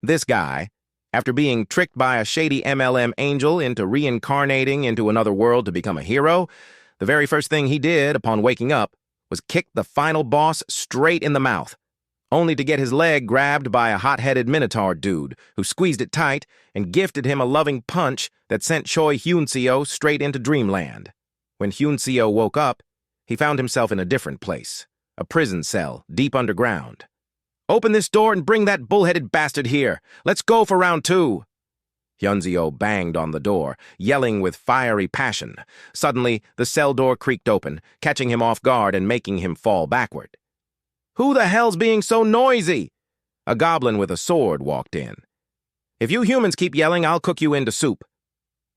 This guy, after being tricked by a shady MLM angel into reincarnating into another world to become a hero, the very first thing he did upon waking up was kick the final boss straight in the mouth, only to get his leg grabbed by a hot-headed Minotaur dude who squeezed it tight and gifted him a loving punch that sent Choi Hyunseo straight into dreamland. When Hyunseo woke up, he found himself in a different place, a prison cell deep underground. "Open this door and bring that bullheaded bastard here. Let's go for round 2. Hyunseo banged on the door, yelling with fiery passion. Suddenly, the cell door creaked open, catching him off guard and making him fall backward. "Who the hell's being so noisy?" A goblin with a sword walked in. "If you humans keep yelling, I'll cook you into soup."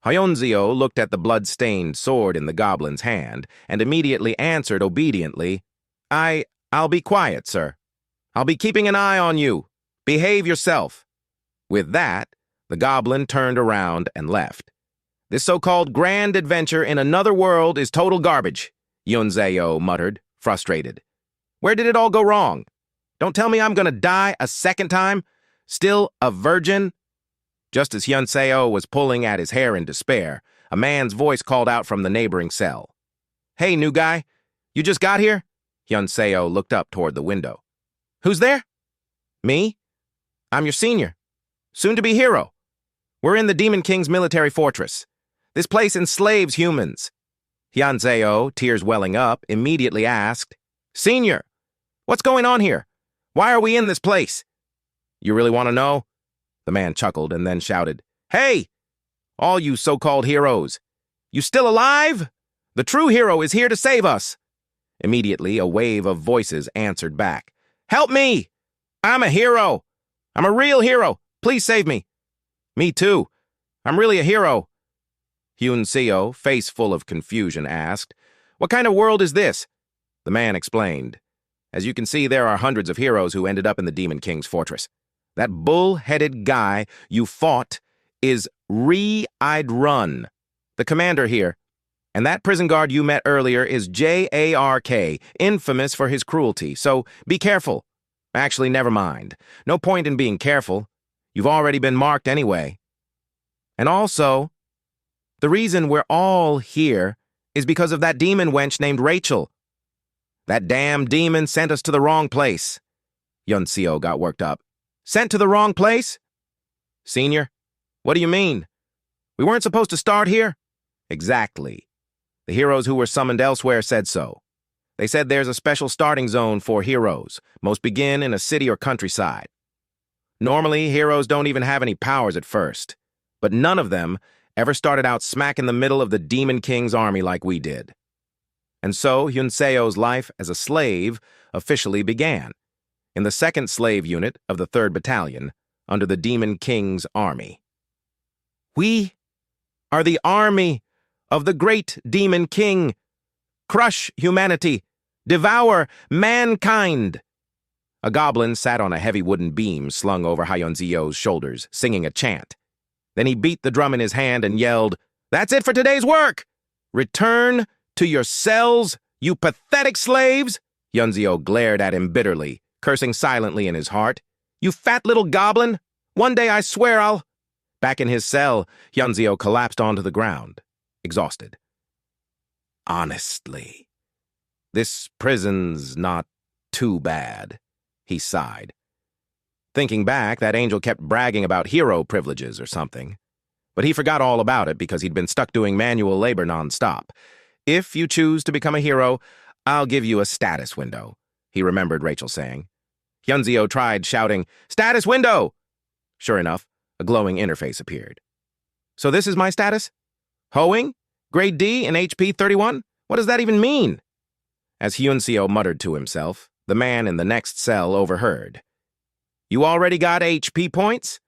Hyunseo looked at the blood-stained sword in the goblin's hand and immediately answered obediently, I'll be quiet, sir. I'll be keeping an eye on you. Behave yourself." With that, the goblin turned around and left. "This so-called grand adventure in another world is total garbage," Hyunseo muttered, frustrated. "Where did it all go wrong? Don't tell me I'm gonna die a second time? Still a virgin?" Just as Hyunseo was pulling at his hair in despair, a man's voice called out from the neighboring cell. "Hey, new guy, you just got here?" Hyunseo looked up toward the window. "Who's there?" "Me? I'm your senior, soon-to-be hero. We're in the Demon King's military fortress. This place enslaves humans." Hyunseo, tears welling up, immediately asked, "Senior, what's going on here? Why are we in this place?" "You really want to know?" The man chuckled and then shouted, "Hey, all you so-called heroes, you still alive? The true hero is here to save us." Immediately, a wave of voices answered back. "Help me! I'm a hero! I'm a real hero! Please save me!" "Me too! I'm really a hero!" Hyunseo, face full of confusion, asked, "What kind of world is this?" The man explained, "As you can see, there are hundreds of heroes who ended up in the Demon King's fortress. That bull-headed guy you fought is Run, the commander here. And that prison guard you met earlier is JARK, infamous for his cruelty, so be careful. Actually, never mind. No point in being careful. You've already been marked anyway. And also, the reason we're all here is because of that demon wench named Rachel. That damn demon sent us to the wrong place." Hyunseo got worked up. "Sent to the wrong place? Senior, what do you mean? We weren't supposed to start here?" "Exactly. The heroes who were summoned elsewhere said so. They said there's a special starting zone for heroes. Most begin in a city or countryside. Normally, heroes don't even have any powers at first, but none of them ever started out smack in the middle of the Demon King's army like we did. And so Hyunseo's life as a slave officially began, in the 2nd Slave Unit of the 3rd Battalion, under the Demon King's army. "We are the army of the great Demon King. Crush humanity. Devour mankind." A goblin sat on a heavy wooden beam slung over Hyunseo's shoulders, singing a chant. Then he beat the drum in his hand and yelled, "That's it for today's work! Return to your cells, you pathetic slaves!" Hyunseo glared at him bitterly, cursing silently in his heart. "You fat little goblin! One day I swear I'll—" Back in his cell, Hyunseo collapsed onto the ground, exhausted. "Honestly, this prison's not too bad," he sighed. Thinking back, that angel kept bragging about hero privileges or something. But he forgot all about it because he'd been stuck doing manual labor nonstop. "If you choose to become a hero, I'll give you a status window," he remembered Rachel saying. Hyunseo tried shouting, "Status window!" Sure enough, a glowing interface appeared. "So this is my status? Hoeing? Grade D and HP 31? What does that even mean?" As Hyunseo muttered to himself, the man in the next cell overheard. "You already got HP points?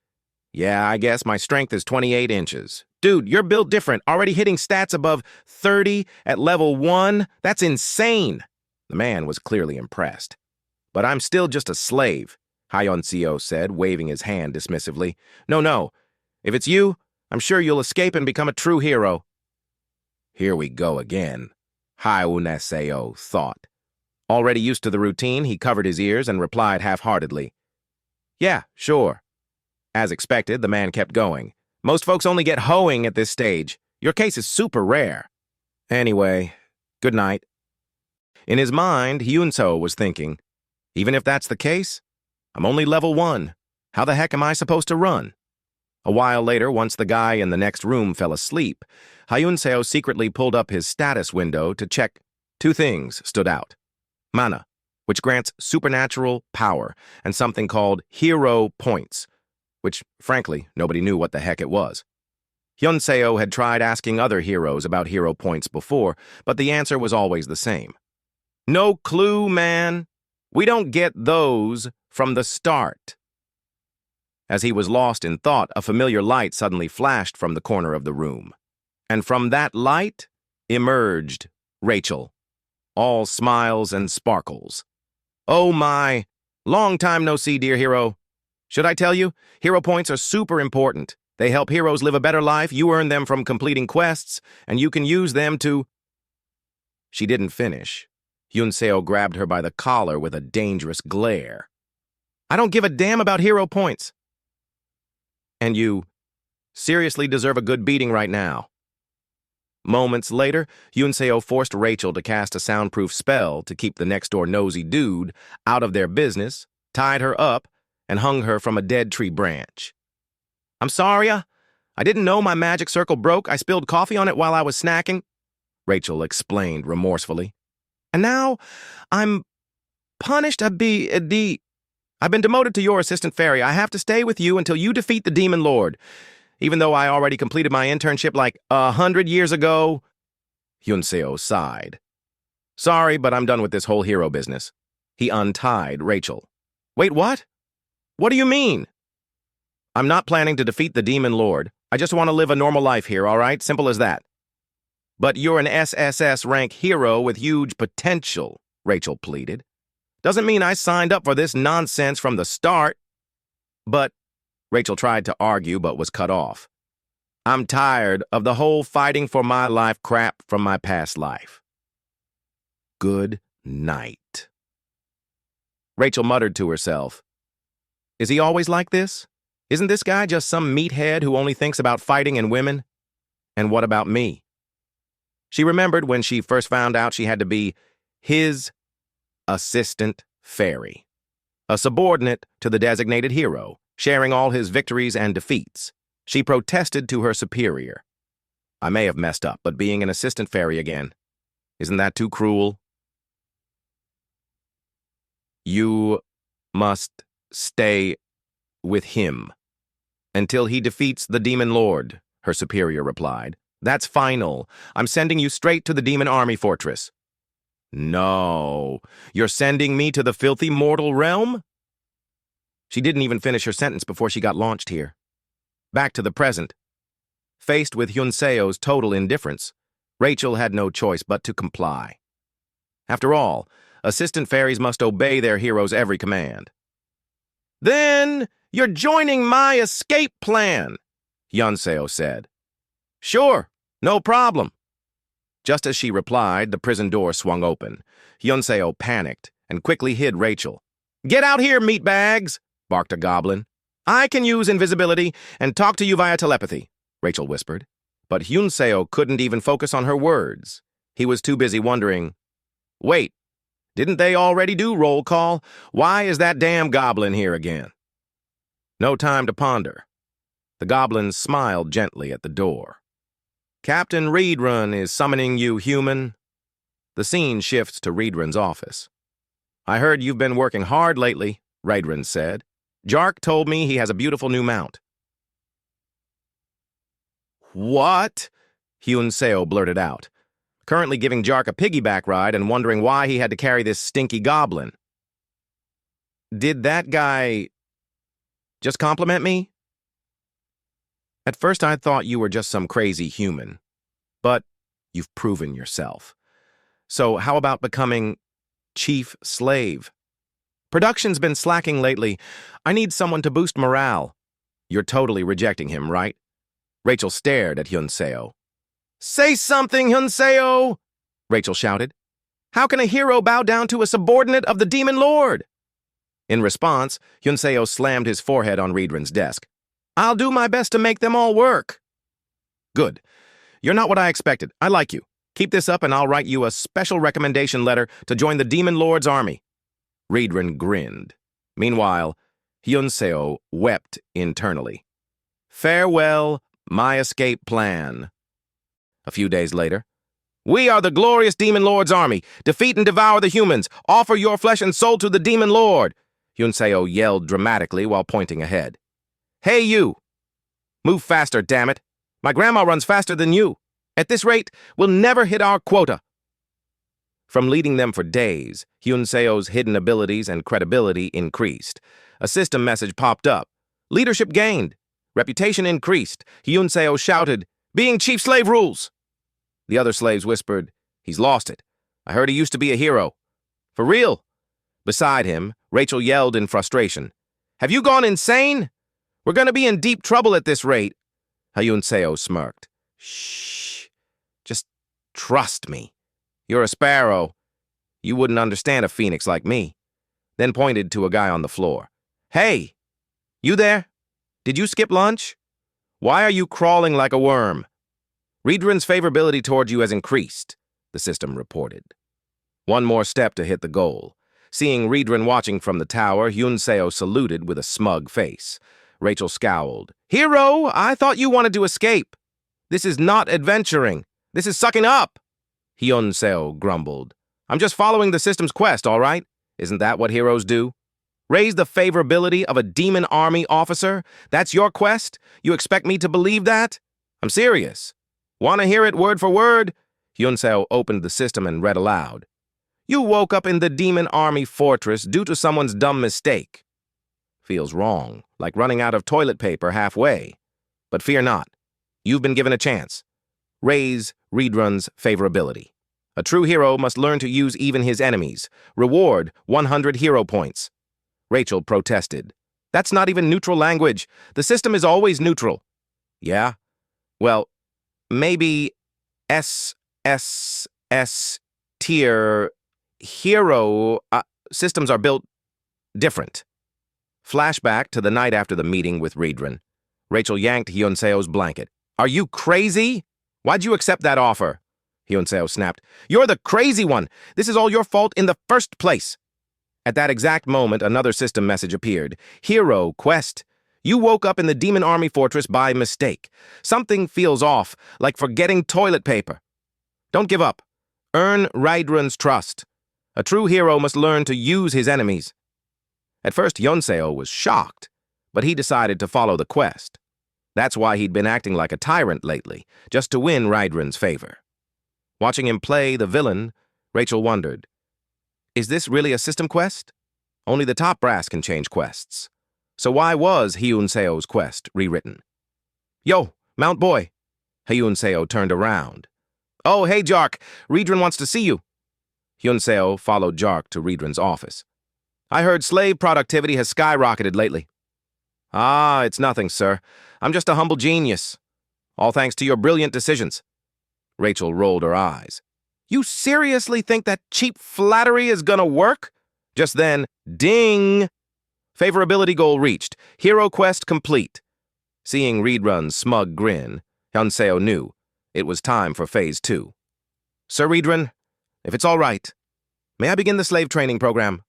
Yeah, I guess my strength is 28 inches. Dude, you're built different, already hitting stats above 30 at level 1. That's insane." The man was clearly impressed. "But I'm still just a slave," Hyunseo said, waving his hand dismissively. No. If it's you, I'm sure you'll escape and become a true hero." Here we go again, Hyunseo thought. Already used to the routine, he covered his ears and replied half-heartedly, "Yeah, sure." As expected, the man kept going. Most folks only get hoeing at this stage. Your case is super rare. Anyway, good night. In his mind, Hyun-seo was thinking, even if that's the case, I'm only level 1. How the heck am I supposed to run? A while later, once the guy in the next room fell asleep, Hyun-seo secretly pulled up his status window to check. 2 things stood out. Mana, which grants supernatural power, and something called hero points, which, frankly, nobody knew what the heck it was. Hyun-seo had tried asking other heroes about hero points before, but the answer was always the same. No clue, man. We don't get those from the start. As he was lost in thought, a familiar light suddenly flashed from the corner of the room. And from that light emerged Rachel, all smiles and sparkles. Oh my, long time no see, dear hero. Should I tell you, hero points are super important. They help heroes live a better life, you earn them from completing quests, and you can use them to... She didn't finish. Hyun-seo grabbed her by the collar with a dangerous glare. I don't give a damn about hero points. And you seriously deserve a good beating right now. Moments later, Hyun-seo forced Rachel to cast a soundproof spell to keep the next-door nosy dude out of their business, tied her up, and hung her from a dead tree branch. I'm sorry, I didn't know my magic circle broke. I spilled coffee on it while I was snacking, Rachel explained remorsefully. And now I'm punished. I've been demoted to your assistant fairy. I have to stay with you until you defeat the demon lord. Even though I already completed my internship like 100 years ago, Hyun-seo sighed. Sorry, but I'm done with this whole hero business. He untied Rachel. Wait, what? What do you mean? I'm not planning to defeat the demon lord. I just want to live a normal life here, all right? Simple as that. But you're an SSS rank hero with huge potential, Rachel pleaded. Doesn't mean I signed up for this nonsense from the start. But Rachel tried to argue but was cut off. I'm tired of the whole fighting for my life crap from my past life. Good night. Rachel muttered to herself. Is he always like this? Isn't this guy just some meathead who only thinks about fighting and women? And what about me? She remembered when she first found out she had to be his assistant fairy, a subordinate to the designated hero, sharing all his victories and defeats. She protested to her superior. I may have messed up, but being an assistant fairy again, isn't that too cruel? You must stay with him until he defeats the demon lord, her superior replied. That's final. I'm sending you straight to the demon army fortress. No, you're sending me to the filthy mortal realm? She didn't even finish her sentence before she got launched here. Back to the present. Faced with Hyun-seo's total indifference, Rachel had no choice but to comply. After all, assistant fairies must obey their hero's every command. Then you're joining my escape plan, Hyun-seo said. Sure, no problem. Just as she replied, the prison door swung open. Hyun-seo panicked and quickly hid Rachel. Get out here, meatbags, barked a goblin. I can use invisibility and talk to you via telepathy, Rachel whispered. But Hyun-seo couldn't even focus on her words. He was too busy wondering, wait, didn't they already do roll call? Why is that damn goblin here again? No time to ponder. The goblin smiled gently at the door. Captain Reedrun is summoning you, human. The scene shifts to Reedrun's office. I heard you've been working hard lately, Reedrun said. Jark told me he has a beautiful new mount. What? Hyun-seo blurted out, currently giving Jark a piggyback ride and wondering why he had to carry this stinky goblin. Did that guy just compliment me? At first I thought you were just some crazy human, but you've proven yourself. So how about becoming chief slave? Production's been slacking lately. I need someone to boost morale. You're totally rejecting him, right? Rachel stared at Hyun-seo. Say something, Hyun-seo! Rachel shouted. How can a hero bow down to a subordinate of the demon lord? In response, Hyun-seo slammed his forehead on Reedrun's desk. I'll do my best to make them all work. Good. You're not what I expected. I like you. Keep this up and I'll write you a special recommendation letter to join the Demon Lord's army. Riedran grinned. Meanwhile, Hyunseo wept internally. Farewell, my escape plan. A few days later, we are the glorious Demon Lord's army. Defeat and devour the humans. Offer your flesh and soul to the Demon Lord, Hyunseo yelled dramatically while pointing ahead. Hey, you! Move faster, damn it. My grandma runs faster than you. At this rate, we'll never hit our quota. From leading them for days, Hyunseo's hidden abilities and credibility increased. A system message popped up. Leadership gained. Reputation increased. Hyunseo shouted, "Being chief slave rules!" The other slaves whispered, "He's lost it. I heard he used to be a hero." For real? Beside him, Rachel yelled in frustration, "Have you gone insane? We're going to be in deep trouble at this rate." Hyunseo smirked. "Shh. Just trust me. You're a sparrow. You wouldn't understand a phoenix like me." Then pointed to a guy on the floor. "Hey, you there? Did you skip lunch? Why are you crawling like a worm?" "Riedran's favorability toward you has increased," the system reported. One more step to hit the goal. Seeing Riedran watching from the tower, Hyunseo saluted with a smug face. Rachel scowled. "Hero, I thought you wanted to escape. This is not adventuring. This is sucking up." Hyunseo grumbled. "I'm just following the system's quest, all right? Isn't that what heroes do? Raise the favorability of a demon army officer? That's your quest? You expect me to believe that? I'm serious. Want to hear it word for word?" Hyunseo opened the system and read aloud. "You woke up in the demon army fortress due to someone's dumb mistake. Feels wrong, like running out of toilet paper halfway. But fear not. You've been given a chance. Raise Riedran's favorability. A true hero must learn to use even his enemies. Reward 100 hero points." Rachel protested. "That's not even neutral language. The system is always neutral." "Yeah? Well, maybe S tier hero systems are built different." Flashback to the night after the meeting with Riedran. Rachel yanked Hyunseo's blanket. "Are you crazy? Why'd you accept that offer?" Hyunseo snapped. "You're the crazy one. This is all your fault in the first place." At that exact moment, another system message appeared. "Hero quest. You woke up in the demon army fortress by mistake. Something feels off, like forgetting toilet paper. Don't give up. Earn Riedran's trust. A true hero must learn to use his enemies." At first, Hyunseo was shocked, but he decided to follow the quest. That's why he'd been acting like a tyrant lately, just to win Riedran's favor. Watching him play the villain, Rachel wondered, is this really a system quest? Only the top brass can change quests. So why was Hyunseo's quest rewritten? "Yo, Mount Boy." Hyunseo turned around. "Oh, hey, Jark. Riedran wants to see you." Hyunseo followed Jark to Riedran's office. "I heard slave productivity has skyrocketed lately." "Ah, it's nothing, sir. I'm just a humble genius. All thanks to your brilliant decisions." Rachel rolled her eyes. "You seriously think that cheap flattery is gonna work?" Just then, ding! Favorability goal reached. Hero quest complete. Seeing Riedran's smug grin, Hyunseo knew it was time for Phase 2. "Sir Riedran, if it's all right, may I begin the slave training program?"